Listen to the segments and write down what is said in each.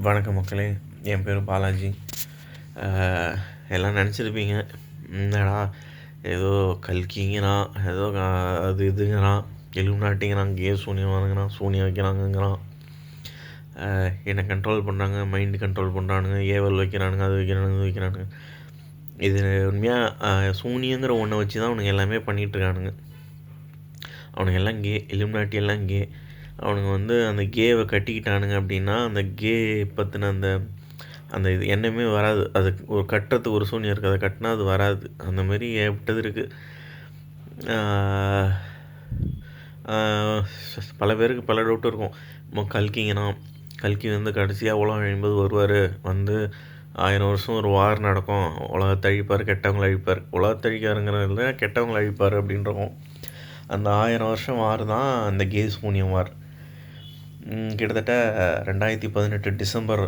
வணக்கம் மக்களே, என் பேர் பாலாஜி. எல்லாம் நினச்சிருப்பீங்க, என்னடா ஏதோ கல்கிங்கிறான், ஏதோ அது இதுங்கிறான், எலுமினாட்டிங்கிறான், சூனியம் வாங்குறான், சூனியம் வைக்கிறாங்கங்கிறான், என்னை கண்ட்ரோல் பண்ணுறாங்க, மைண்டு கண்ட்ரோல் பண்ணுறானுங்க, ஏவல் வைக்கிறானுங்க, அது வைக்கிறானுங்க, இது வைக்கிறானுங்க. இது உண்மையாக சூனியங்கிற ஒன்றை வச்சு தான் அவனுங்க எல்லாமே பண்ணிகிட்ருக்கானுங்க. அவனுங்க எல்லாம் எலுமினாட்டி எல்லாம் அவனுங்க அந்த கேவை கட்டிக்கிட்டானுங்க அப்படின்னா அந்த கே பற்றின அந்த இது எண்ணமே வராது. அது ஒரு கட்டுறதுக்கு ஒரு சூனியம் இருக்குது, அதை கட்டினா அது வராது. அந்த மாதிரி ஏற்பட்டது இருக்குது. பல பேருக்கு பல டவுட் இருக்கும். கல்கிங்கன்னா கல்கி கடைசியாக உலகம் அழியும்போது வருவார், 1000 வருஷம் ஒரு வார் நடக்கும், உலகத்தை அழிப்பார், கெட்டவங்களை அழிப்பார். உலகத்தை அழிக்காருங்கிறதுல கெட்டவங்களை அழிப்பார் அப்படின்றோம். அந்த 1000 வருஷம் வார் தான் அந்த சூனியம் வார். கிட்டத்தட்ட 2018 டிசம்பர்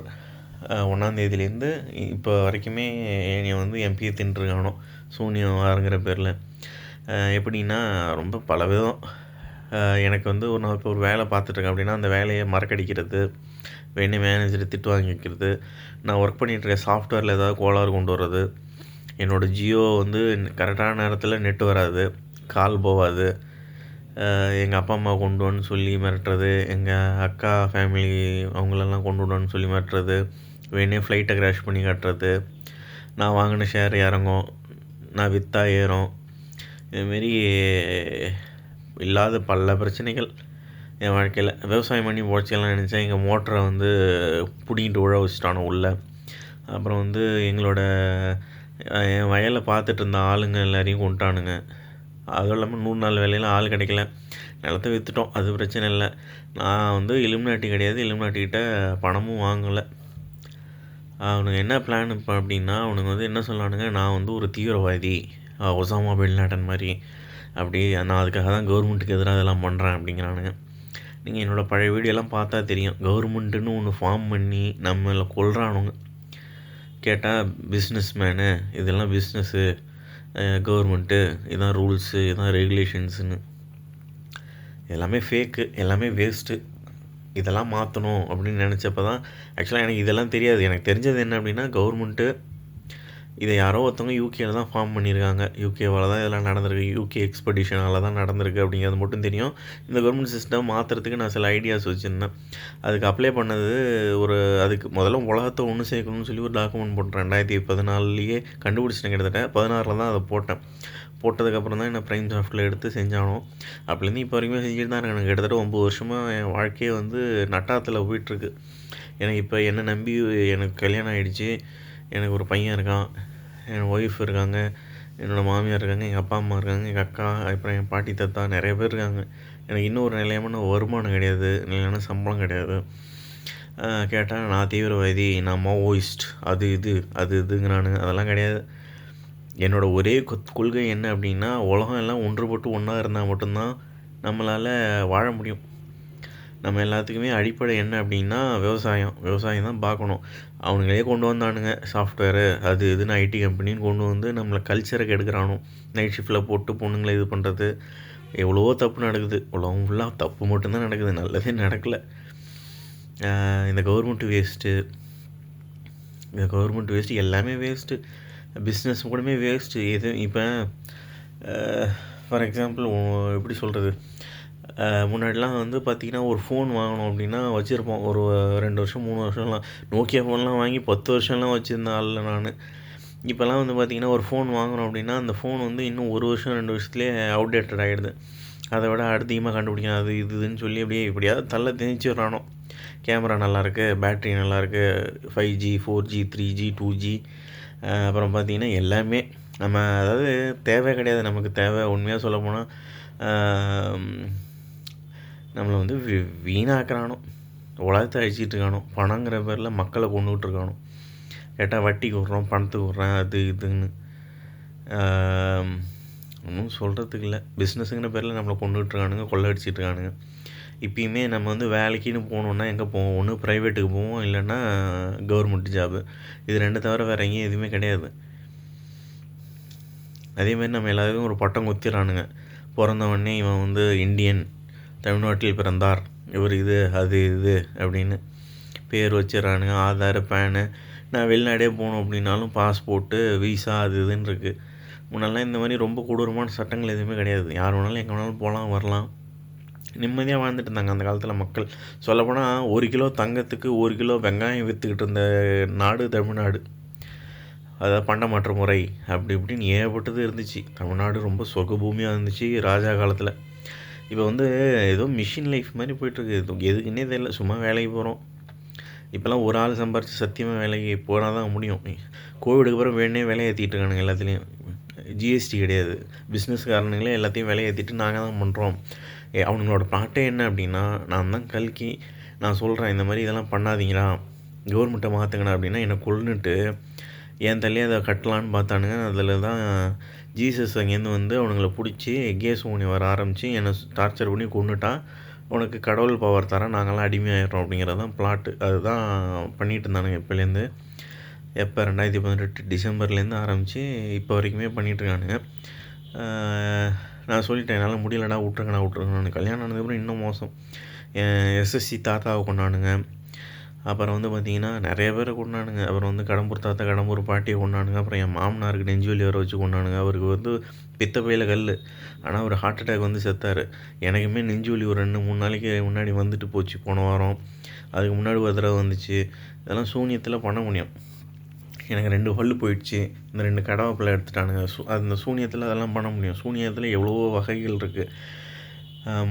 1 இப்போ வரைக்குமே என்னை எம்பியை தின்றுருக்கானோ சூனியம் வாருங்கிற பேரில். எப்படின்னா ரொம்ப பல விதம். எனக்கு ஒரு நான் இப்போ ஒரு வேலை பார்த்துட்ருக்கேன் அப்படின்னா அந்த வேலையை மறக்கடிக்கிறது, வேணே மேனேஜரை திட்டு வாங்கி வைக்கிறது, நான் ஒர்க் பண்ணிகிட்ருக்க சாஃப்ட்வேரில் ஏதாவது கோளாறு கொண்டு வர்றது, என்னோடய ஜியோ கரெக்டான நேரத்தில் நெட்டு வராது, கால் போகாது, எங்கள் அப்பா அம்மா கொண்டு வான்னு சொல்லி மிரட்டுறது, எங்கள் அக்கா ஃபேமிலி அவங்களெல்லாம் கொண்டு விடுவான்னு சொல்லி மிரட்டுறது, வேணே ஃப்ளைட்டை க்ராஷ் பண்ணி காட்டுறது, நான் வாங்கின ஷேர் இறங்கும், நான் விற்றா ஏறும், இதுமாரி இல்லாத பல பிரச்சனைகள் என் வாழ்க்கையில். விவசாயம் பண்ணி போச்செல்லாம் நினச்சேன். எங்கள் மோட்டரை பிடிங்கிட்டு உழ வச்சுட்டானோ உள்ளே. அப்புறம் எங்களோட என் வயலில் பார்த்துட்டு இருந்த ஆளுங்க எல்லாரையும் கொண்டுட்டானுங்க. அதுவும் இல்லாமல் 100 நாள் வேலையில் ஆள் கிடைக்கல, நிலத்தை விற்றுட்டோம், அது பிரச்சனை இல்லை. நான் இலுமினாட்டி கிடையாது, இலுமினாட்டிக்கிட்ட பணமும் வாங்கலை. அவனுங்க என்ன பிளான் இப்போ அப்படின்னா, அவனுங்க என்ன சொல்லானுங்க, நான் ஒரு தீவிரவாதி, ஒசாமா பின் லேடன் மாதிரி, அப்படி நான் அதுக்காக தான் கவர்மெண்ட்டுக்கு எதிராக இதெல்லாம் பண்ணுறேன் அப்படிங்கிறானுங்க. நீங்கள் என்னோடய பழைய வீடியோலாம் பார்த்தா தெரியும், கவர்மெண்ட்டுன்னு ஒன்று ஃபார்ம் பண்ணி நம்மளை கொல்றானுங்க. கேட்டால் பிஸ்னஸ் மேனு, இதெல்லாம் பிஸ்னஸ்ஸு, கவர்மெண்ட்டு, இதுதான் ரூல்ஸு, இதுதான் ரெகுலேஷன்ஸுன்னு. எல்லாமே ஃபேக்கு, எல்லாமே வேஸ்ட்டு. இதெல்லாம் மாற்றணும் அப்படின்னு நினச்சப்ப தான் ஆக்சுவலாக எனக்கு இதெல்லாம் தெரியாது. எனக்கு தெரிஞ்சது என்ன அப்படின்னா, கவர்மெண்ட்டு இதை யாரோ ஒருத்தவங்க யூகேயில் தான் ஃபார்ம் பண்ணியிருக்காங்க, யூகேவால் தான் இதெல்லாம் நடந்திருக்கு, யூகே எக்ஸ்பெடிஷனால் தான் நடந்திருக்கு அப்படிங்கிறது மட்டும் தெரியும். இந்த கவர்மெண்ட் சிஸ்டம் மாற்றுறதுக்கு நான் சில ஐடியாஸ் வச்சுருந்தேன். அதுக்கு அப்ளை பண்ணது அதுக்கு முதல்ல உலகத்தை ஒன்று சேர்க்கணும்னு சொல்லி ஒரு டாக்குமெண்ட் போட்டேன். 2014 கண்டுபிடிச்சிட்டேன். கிட்டத்தட்ட 16 தான் அதை போட்டேன். போட்டதுக்கப்புறம் தான் என்ன ப்ரைம் சாஃப்ட்டில் எடுத்து செஞ்சானோ. அப்படிலேருந்து இப்போ வரைக்குமே செஞ்சுட்டு தான் இருக்கேன். எனக்கு கிட்டத்தட்ட 9 வருஷமாக என் வாழ்க்கையை நட்டாத்தில் போயிட்டுருக்கு. எனக்கு இப்போ என்னை நம்பி எனக்கு கல்யாணம் ஆகிடுச்சு, எனக்கு ஒரு பையன் இருக்கான், என் ஒய்ஃப் இருக்காங்க, என்னோடய மாமியார் இருக்காங்க, எங்கள் அப்பா அம்மா இருக்காங்க, எங்கள் அக்கா, அப்புறம் என் பாட்டி தாத்தா, நிறைய பேர் இருக்காங்க. எனக்கு இன்னும் ஒரு நிலையான வருமானம் கிடையாது, நிலையான சம்பளம் கிடையாது. கேட்டால் நான் தீவிரவாதி, நான் மாவோயிஸ்ட், அது இதுங்கிறானுங்க. அதெல்லாம் கிடையாது. என்னோடய ஒரே கொள்கை என்ன அப்படின்னா, உலகம் எல்லாம் ஒன்றுபட்டு ஒன்றா இருந்தால் மட்டும்தான் நம்மளால் வாழ முடியும். நம்ம எல்லாத்துக்குமே அடிப்படை என்ன அப்படின்னா விவசாயம் தான் பார்க்கணும். அவனுங்களே கொண்டு வந்தானுங்க சாஃப்ட்வேரு, அது இதுன்னு ஐடி கம்பெனின்னு கொண்டு நம்மளை கல்ச்சரை கெடுக்கிறானோ. நைட் ஷிஃப்ட்டில் போட்டு பொண்ணுங்களை இது பண்ணுறது, எவ்வளவோ தப்பு நடக்குது. உலகம் ஃபுல்லாக தப்பு மட்டும்தான் நடக்குது, நல்லதே நடக்கலை. இந்த கவர்மெண்ட்டு வேஸ்ட்டு, எல்லாமே வேஸ்ட்டு. பிஸ்னஸ் கூடமே வேஸ்ட்டு. இது இப்போ ஃபார் எக்ஸாம்பிள் எப்படி சொல்கிறது, முன்னாடிலாம் பார்த்திங்கன்னா ஒரு ஃபோன் வாங்கணும் அப்படின்னா வச்சுருப்போம், ஒரு 2 வருஷம் 3 வருஷம்லாம். நோக்கியா ஃபோன்லாம் வாங்கி 10 வருஷம்லாம் வச்சுருந்த ஆளில் நான். இப்போல்லாம் பார்த்திங்கன்னா ஒரு ஃபோன் வாங்குகிறோம் அப்படின்னா அந்த ஃபோன் இன்னும் 1 வருஷம் 2 வருஷத்துலேயே அவுடேட்டட் ஆகிடுது. அதை விட அதிகமாக கண்டுபிடிக்கணும், அது இதுன்னு சொல்லி எப்படியாவது தள்ள திணிச்சு வரானோ. கேமரா நல்லாயிருக்கு, பேட்ரி நல்லாயிருக்கு, 5G 4G 3G 2G, அப்புறம் பார்த்திங்கன்னா எல்லாமே நம்ம அதாவது தேவை கிடையாது. நமக்கு தேவை உண்மையாக சொல்ல போனால் நம்மளை வீணாக்குறானோ, உலகத்தை அழிச்சிட்ருக்கானோ, பணங்கிற பேரில் மக்களை கொண்டுகிட்ருக்கானோ. கேட்டால் வட்டிக்கு விட்றோம், பணத்துக்கு விட்றேன், அது இதுன்னு ஒன்றும் சொல்கிறதுக்கு இல்லை. பிஸ்னஸுங்கிற பேரில் நம்மளை கொண்டுகிட்ருக்கானுங்க, கொள்ளை அடிச்சிட்ருக்கானுங்க. இப்போயுமே நம்ம வேலைக்குன்னு போகணுன்னா எங்கே போவோம், ஒன்று ப்ரைவேட்டுக்கு போவோம், இல்லைன்னா கவர்மெண்ட் ஜாபு. இது 2 தவிர வேறு எங்கேயும் எதுவுமே கிடையாது. அதேமாதிரி நம்ம எல்லாருக்கும் ஒரு பட்டம் குத்திடுறானுங்க. பிறந்தவொடனே இவன் இந்தியன், தமிழ்நாட்டில் பிறந்தார், இவர் இது அது அப்படின்னு. பேர் வச்சிடறானுங்க, ஆதார், பேனு. நான் வெளிநாடே போகணும் அப்படின்னாலும் பாஸ்போர்ட்டு, விசா அது இதுன்னு இருக்குது. முன்னெல்லாம் இந்த மாதிரி ரொம்ப கொடூரமான சட்டங்கள் எதுவுமே கிடையாது. யார் வேணாலும் எங்கே வேணாலும் போகலாம் வரலாம், நிம்மதியாக வாழ்ந்துட்டு இருந்தாங்க அந்த காலத்தில் மக்கள். சொல்லப்போனால் 1 கிலோ தங்கத்துக்கு 1 கிலோ வெங்காயம் விற்றுக்கிட்டு இருந்த நாடு தமிழ்நாடு. அதாவது பண்டமாற்று முறை அப்படி இப்படின்னு ஏகப்பட்டது இருந்துச்சு. தமிழ்நாடு ரொம்ப சொர்க்க பூமியாக இருந்துச்சு ராஜா காலத்தில். இப்போ வந்து ஏதோ மிஷின் லைஃப் மாதிரி போயிட்டுருக்கு. எதுக்குன்னே தெரியல, சும்மா வேலைக்கு போகிறோம். இப்போல்லாம் ஒரு ஆள் சம்பாரித்து சத்தியமாக வேலைக்கு போனால் தான் முடியும். கோவிடுக்கு அப்புறம் வேணே வேலையை ஏற்றிட்டு இருக்கானுங்க எல்லாத்துலேயும். ஜிஎஸ்டி கிடையாது, பிஸ்னஸ்காரனுங்களே எல்லாத்தையும் வேலையை ஏற்றிட்டு நாங்கள் தான் பண்ணுறோம். அவனுங்களோட பாட்டே என்ன அப்படின்னா, நான் தான் கல்கி, நான் சொல்கிறேன் இந்த மாதிரி இதெல்லாம் பண்ணாதீங்களா, கவர்மெண்ட்டை மாற்றுங்கண்ணா அப்படின்னா என்னை கொல்லுன்ட்டு என் தலையே அதை கட்டலான்னு பார்த்தானுங்க. அதில் தான் ஜீசஸ் அங்கேருந்து வந்து அவனுங்களை பிடிச்சி கேஸ் ஊனி வர ஆரம்பித்து என்னை டார்ச்சர் பண்ணி கொண்டுட்டான். உனக்கு கடவுள் பவர் தர, நாங்களாம் அடிமையாயிடுறோம் அப்படிங்கிறது தான் பிளாட்டு. அதுதான் பண்ணிகிட்டு இருந்தானுங்க இப்போலேருந்து. எப்போ 2018 டிசம்பர்லேருந்து ஆரம்பித்து இப்போ வரைக்குமே பண்ணிகிட்ருக்கானுங்க. நான் சொல்லிட்டேன், என்னால் முடியலடா, விட்ருங்கண்ணா. கல்யாணம் ஆனதுக்கப்புறம் இன்னும் மோசம். எஸ்எஸ்சி தாத்தாவை கொண்டானுங்க. அப்புறம் வந்து பார்த்திங்கன்னா நிறைய பேரை கொண்டானுங்க. அப்புறம் வந்து கடம்பூர் தாத்தா, கடம்பூர் பாட்டியை கொண்டானுங்க. அப்புறம் என் மாமனாருக்கு நெஞ்சுவலி வர வச்சு கொண்டானுங்க. அவருக்கு வந்து பித்த பையில் கல், ஆனால் அவர் ஹார்ட் அட்டாக் வந்து செத்தார். எனக்குமே நெஞ்சுவலி ஒரு 2-3 நாளைக்கு முன்னாடி வந்துட்டு போச்சு போன வாரம். அதுக்கு முன்னாடி ஒரு தடவை வந்துச்சு. இதெல்லாம் சூனியத்தில் பண்ண முடியும். எனக்கு 2 பல்லு போயிடுச்சு, இந்த 2 கடவாப்பில் எடுத்துட்டானுங்க. அந்த சூனியத்தில் அதெல்லாம் பண்ண முடியும். சூனியத்தில் எவ்வளவோ வகைகள் இருக்குது.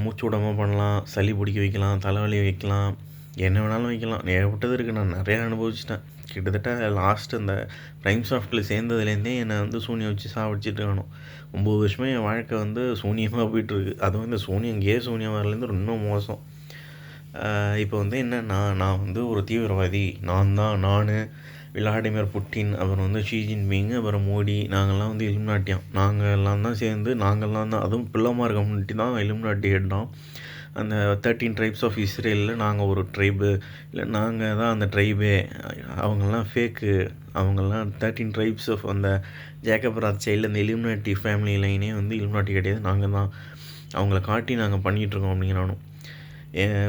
மூச்சு விடாமல் பண்ணலாம், சளி பிடிக்க வைக்கலாம், தலைவலி வைக்கலாம், என்ன வேணாலும் வைக்கலாம். ஏகப்பட்டது இருக்குது. நான் நிறையா அனுபவிச்சிட்டேன். கிட்டத்தட்ட லாஸ்ட்டு இந்த ப்ரைம் சாஃப்ட்டில் சேர்ந்ததுலேருந்தே என்னை வந்து சூனியம் வச்சு சாவடிச்சிட்டு இருக்கணும். 9 வருஷமாக என் வாழ்க்கை வந்து சூனியமாக போயிட்டுருக்கு. அதுவும் இந்த சூனியம் சூனியம் வரலேருந்து இன்னும் மோசம். இப்போ வந்து என்னென்னா, நான் வந்து ஒரு தீவிரவாதி, நான் விளாடிமிர் புட்டின், அப்புறம் வந்து ஷி ஜின்பிங், அப்புறம் மோடி, நாங்கள்லாம் வந்து இலுமினாட்டியாம். நாங்கள்லாம் தான் சேர்ந்து அதுவும் பிள்ளைமார் கம்யூனிட்டி தான் இலுமினாட்டி ஹெட்டாம். அந்த 13 ட்ரைப்ஸ் ஆஃப் இஸ்ரேலில் நாங்கள் ஒரு ட்ரைபு, இல்லை நாங்கள் தான் அந்த ட்ரைபே. அவங்கெல்லாம் ஃபேக்கு. அவங்கெல்லாம் 13 ட்ரைப்ஸ் ஆஃப் அந்த ஜேக்கப் ராத்சைல்டு, அந்த இலுமினாட்டி ஃபேமிலி லைனே வந்து இலுமினாட்டி கிடையாது, நாங்கள் தான். அவங்கள காட்டி நாங்கள் பண்ணிகிட்ருக்கோம் அப்படிங்கிறானோ.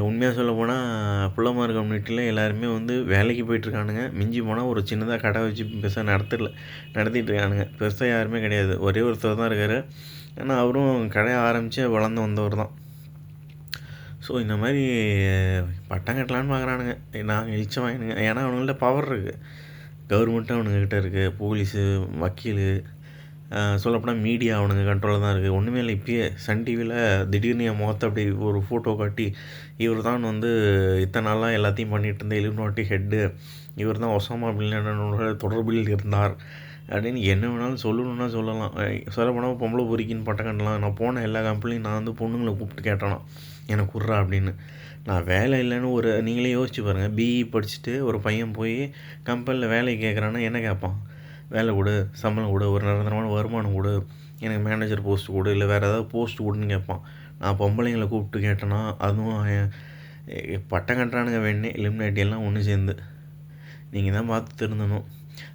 உண்மையாக சொல்ல போனால் புள்ளமார் கம்யூனிட்டியில் எல்லாருமே வந்து வேலைக்கு போயிட்டுருக்கானுங்க. மிஞ்சி போனால் ஒரு சின்னதாக கடை வச்சு பெருசாக நடத்திட்டு இருக்கானுங்க. பெருசாக யாருமே கிடையாது. ஒரே ஒருத்தர் தான் இருக்கார். ஆனால் அவரும் கடையை ஆரம்பித்து வளர்ந்து வந்தவர் தான். ஸோ இந்த மாதிரி பட்டம் கட்டலான்னு பார்க்குறானுங்க. நாங்கள் இழிச்ச வாங்கினுங்க. ஏன்னா அவனுங்கள்ட்ட பவர் இருக்குது. கவர்மெண்ட்டும் அவனுங்கக்கிட்ட இருக்குது, போலீஸு, வக்கீல், சொல்லப்போனால் மீடியா அவனுங்க கண்ட்ரோலில் தான் இருக்குது. ஒன்றுமே இல்லை. இப்பயே சன் டிவியில் திடீர்னு என் முகத்தை அப்படி ஒரு ஃபோட்டோ காட்டி, இவர் தான் வந்து இத்தனை நாளாக எல்லாத்தையும் பண்ணிகிட்டு இருந்த இலுமினாட்டி ஹெட்டு, இவர் தான் ஒசாமா பின் லேடனோட தொடர்பில் இருந்தார் அப்படின்னு என்ன வேணாலும் சொல்லணுன்னா சொல்லலாம். சொல்லப்போனால் பொம்பளை பொறிக்கின்னு பட்டம் கட்டலாம். நான் போன எல்லா கம்பெனிலையும் நான் வந்து பொண்ணுங்களை கூப்பிட்டு கேட்டேனா எனக்கு விட்றா அப்படின்னு. நான் வேலை இல்லைன்னு நீங்களே யோசிச்சு பாருங்கள். பிஇ படிச்சுட்டு ஒரு பையன் போய் கம்பெனியில் வேலைக்கு கேட்குறான்னா என்ன கேட்பான்? வேலை கொடு, சம்பளம் கொடு, ஒரு நிரந்தரமான வருமானம் கொடு, எனக்கு மேனேஜர் போஸ்ட் கொடு, இல்லை வேறு ஏதாவது போஸ்ட் கொடுன்னு கேட்பான். நான் பொம்பளைங்களை கூப்பிட்டு கேட்டேன்னா அதுவும் பட்டம் கட்டுறானுங்க வேணே இலுமினாட்டி எல்லாம் ஒன்று சேர்ந்து. நீங்கள் தான் பார்த்து திருந்தணும்.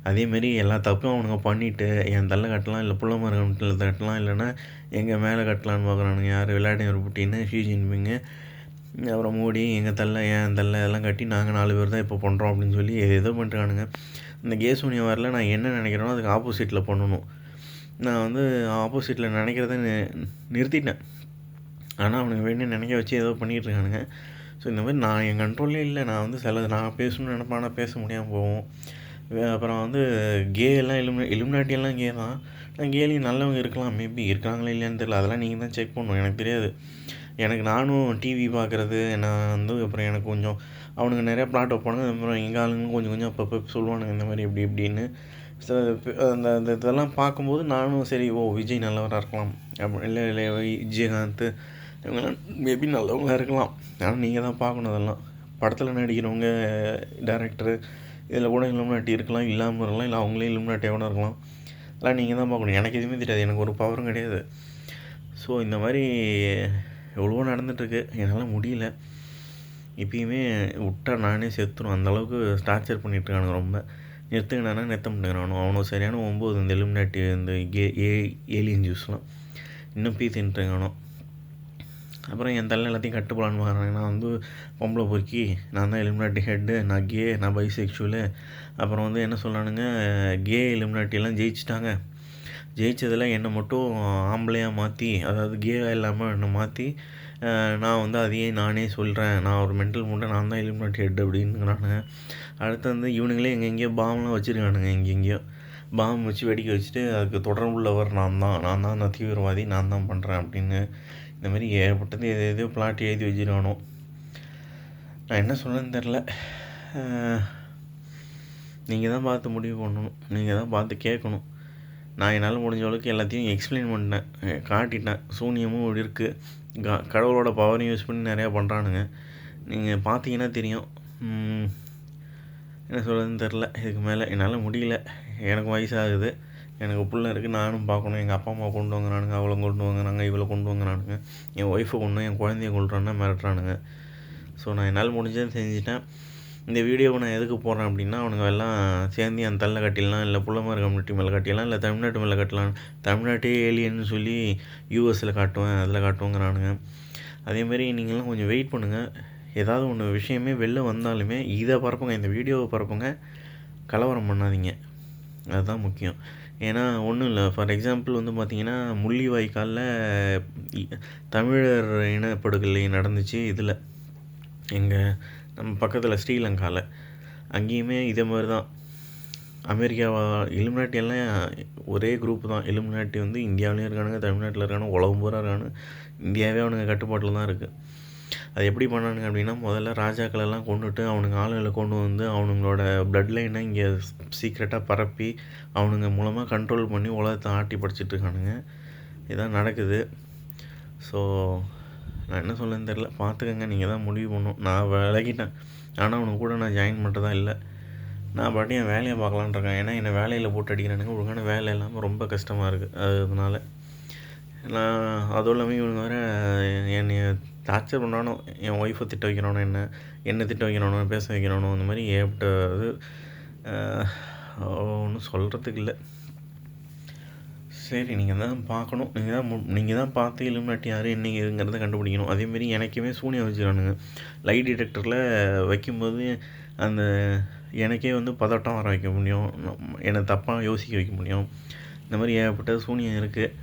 அதேமாரி எல்லா தப்பும் அவனுங்க பண்ணிவிட்டு என் தள்ள கட்டலாம், இல்லை புள்ளமார் கமிட்டியில் கட்டலாம், இல்லைன்னா எங்கள் மேலே கட்டலான்னு பார்க்குறானுங்க. யார் விளையாடினர் புட்டின்னு, ஷி ஜின்பிங்கு, அப்புறம் மோடி, எங்கள் தள்ள என் தள்ள இதெல்லாம் கட்டி நாங்கள் 4 பேர் தான் இப்போ பண்ணுறோம் அப்படின்னு சொல்லி ஏதோ பண்ணிட்டுருக்கானுங்க. இந்த கேசூனியம் வரல, நான் என்ன நினைக்கிறேனோ அதுக்கு ஆப்போசிட்டில் பண்ணணும். நான் வந்து ஆப்போசிட்டில் நினைக்கிறத நிறுத்திட்டேன். ஆனால் அவனுக்கு வேணும்னு நினைக்க வச்சு ஏதோ பண்ணிகிட்ருக்கானுங்க. ஸோ இந்த மாதிரி நான் என் கண்ட்ரோல்லே இல்லை. நான் வந்து நான் பேசணும்னு நினைப்பேன், ஆனால் பேச முடியாமல் போவோம். அப்புறம் வந்து எல்லாம் இலுமினாட்டியெல்லாம் கே தான். நான் கேலையும் நல்லவங்க இருக்கலாம், மேபி இருக்காங்களா இல்லையான்னு தெரியல. அதெல்லாம் நீங்கள் தான் செக் பண்ணணும், எனக்கு தெரியாது. எனக்கு நானும் டிவி பார்க்குறது நான் வந்து அப்புறம் எனக்கு கொஞ்சம் அவனுங்க நிறையா பிளாட் வைப்பானுங்க. அப்புறம் எங்கள் ஆளுங்களும் கொஞ்சம் அப்பப்போ சொல்லுவானுங்க இந்த மாதிரி இப்படின்னு. அந்த இதெல்லாம் பார்க்கும்போது நானும் சரி, விஜய் நல்லவராக இருக்கலாம், இல்லை விஜயகாந்த் இவங்கெல்லாம் மேபி நல்லவங்களாக இருக்கலாம். ஆனால் நீங்கள் தான் பார்க்கணும். அதெல்லாம் படத்தில் நடிக்கிறவங்க, டேரக்டரு, இதில் கூட இலுமினாட்டி இருக்கலாம், இல்லாமல் இருக்கலாம், இல்லை அவங்களே இலுமினாட்டியாக கூட இருக்கலாம். அதெல்லாம் நீங்கள் தான் பார்க்கணும். எனக்கு எதுவுமே தெரியாது, எனக்கு ஒரு பவரும் கிடையாது. ஸோ இந்த மாதிரி எவ்வளவோ நடந்துகிட்ருக்கு. என்னால் முடியல. இப்பயுமே விட்டா நானே செத்துரும், அந்தளவுக்கு டார்ச்சர் பண்ணிகிட்ருக்கானுங்க. ரொம்ப நிறுத்துங்கண்ணா நிறுத்த மாட்டேங்கிறானோ. அவனும் சரியான 9 இந்த இலுமினாட்டி இந்த ஏலியன் ஜூஸ்லாம் இன்னும் தின்ட்டுருக்கானோ. அப்புறம் என் தலையில் எல்லாத்தையும் கட்டு போலான்னு பார்க்குறாங்க. நான் வந்து பொம்பளை பொறுக்கி, நான் தான் இலுமினாட்டி ஹெட்டு, நான் கே, நான் பைசெக்சுவலு. அப்புறம் வந்து என்ன சொல்கிறானுங்க, கே இலுமினாட்டியெல்லாம் ஜெயிச்சிட்டாங்க. ஜெயிச்சதில் என்னை மட்டும் ஆம்பளையாக மாற்றி, அதாவது கேவாக இல்லாமல் என்னை மாற்றி, நான் வந்து அதையே நானே சொல்கிறேன், நான் ஒரு மென்டல் முண்டை, நான் தான் இலுமினாட்டி ஹெட் அப்படின்னுங்கிறானுங்க. அடுத்து வந்து இவனுங்களே எங்கெங்கேயோ பாம்லாம் வச்சுருக்கானுங்க. எங்கெங்கேயோ பாம் வச்சு வெடிக்க வச்சுட்டு அதுக்கு தொடர்புள்ளவர் நான் தான் நான் தீவிரவாதி, நான் தான் பண்ணுறேன் அப்படின்னு இந்த மாதிரி ஏகப்பட்டது எதையோ பிளாட் எழுதி வச்சுருக்கானோ. நான் என்ன சொல்கிறேன்னு தெரில. நீங்கள் தான் பார்த்து முடிவு பண்ணணும், நீங்கள் தான் பார்த்து கேட்கணும். நான் என்னால் முடிஞ்ச அளவுக்கு எல்லாத்தையும் எக்ஸ்பிளைன் பண்ணிட்டேன், காட்டிட்டேன். சூனியமும் இப்படி இருக்குது, கடவுளோட பவரையும் யூஸ் பண்ணி நிறையா பண்ணுறானுங்க. நீங்கள் பார்த்தீங்கன்னா தெரியும். என்ன சொல்கிறதுன்னு தெரில. இதுக்கு மேலே என்னால் முடியல. எனக்கு வயசாகுது, எனக்கு பிள்ளை இருக்குது, நானும் பார்க்கணும். எங்கள் அப்பா அம்மா கொண்டு வாங்குறானுங்க, அவளை கொண்டு வாங்குறாங்க, இவளை கொண்டு வாங்குறானுங்க, என் ஒய்ஃபை கொண்டு என் குழந்தைய கொள்றான்னா மிரட்டுறானுங்க. ஸோ நான் என்னால் முடிஞ்சதை செஞ்சுட்டேன். இந்த வீடியோவை நான் எதுக்கு போடுறேன் அப்படின்னா, அவனுங்க எல்லாம் சேர்ந்து அந்த தள்ள கட்டிடலாம், இல்லை புள்ளமார் கம்யூனிட்டி மேலே கட்டிடலாம், இல்லை தமிழ்நாட்டு மேலே கட்டலாம். தமிழ்நாட்டே ஏலியன்னு சொல்லி யூஎஸில் காட்டுவேன், அதில் காட்டுவோங்கிறானுங்க. அதேமாரி நீங்கள்லாம் கொஞ்சம் வெயிட் பண்ணுங்கள். ஏதாவது ஒன்று விஷயமே வெளில வந்தாலுமே இதை பரப்புங்க, இந்த வீடியோவை பரப்புங்க, கலவரம் பண்ணாதீங்க. அதுதான் முக்கியம். ஏன்னா ஒன்றும் இல்லை, ஃபார் எக்ஸாம்பிள் வந்து பார்த்திங்கன்னா, முள்ளிவாய்க்காலில் தமிழர் இனப்படுகொலை நடந்துச்சு. இதில் எங்கள் நம்ம பக்கத்தில் ஸ்ரீலங்காவில், அங்கேயுமே இதே மாதிரி தான். அமெரிக்காவா இலுமினாட்டி எல்லாம் ஒரே குரூப்பு தான். இலுமினாட்டி வந்து இந்தியாவிலையும் இருக்கானுங்க, தமிழ்நாட்டில் இருக்கானுங்க, உலகம் பூரா இருக்கானு. இந்தியாவே அவனுங்க கட்டுப்பாட்டில் தான் இருக்குது. அது எப்படி பண்ணானுங்க அப்படின்னா, முதல்ல ராஜாக்களெல்லாம் கொண்டுட்டு அவனுங்க ஆளுகளை கொண்டு வந்து அவனுங்களோட ப்ளட் லைனை இங்கே சீக்ரெட்டாக பரப்பி அவனுங்க மூலமாக கண்ட்ரோல் பண்ணி உலகத்தை ஆட்டி படிச்சுட்டு இருக்கானுங்க. இதான் நடக்குது. ஸோ நான் என்ன சொல்லன்னு தெரில, பார்த்துக்கங்க, நீங்கள் தான் முடிவு பண்ணணும். நான் விலகிட்டேன், ஆனால் அவனுக்கு கூட நான் ஜாயின் பண்ணுறதா இல்லை. நான் பாட்டி என் வேலையை பார்க்கலான்னு இருக்கேன். ஏன்னா என்னை வேலையில் போட்டு அடிக்கிறானுங்க, ஒழுங்கான வேலை இல்லாமல் ரொம்ப கஷ்டமாக இருக்குது. அதனால நான் அதுவும் இல்லாமல் இவனுங்க வேறு என்னை டார்ச்சர் பண்ணானோ, என் ஒய்ஃபை திட்ட வைக்கிறானோ, என்ன திட்ட வைக்கிறானோ, பேச வைக்கிறானோ, அந்த மாதிரி ஏற்பட்டது ஒன்றும் சொல்கிறதுக்கு இல்லை. சரி, நீங்கள் தான் பார்க்கணும், நீங்கள் தான் பார்த்து இலுமினாட்டி யார் என்னங்கிறத கண்டுபிடிக்கணும். அதேமாரி எனக்குமே சூனியம் வச்சுக்கிறானுங்க. லைட் டிடெக்டரில் வைக்கும்போது அந்த எனக்கே வந்து பதட்டம் வர வைக்க முடியும், என்னை தப்பாக யோசிக்க வைக்க முடியும். இந்த மாதிரி ஏகப்பட்ட சூனியம் இருக்குது.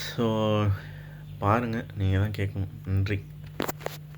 ஸோ பாருங்கள், நீங்கள் தான் கேட்கணும். நன்றி.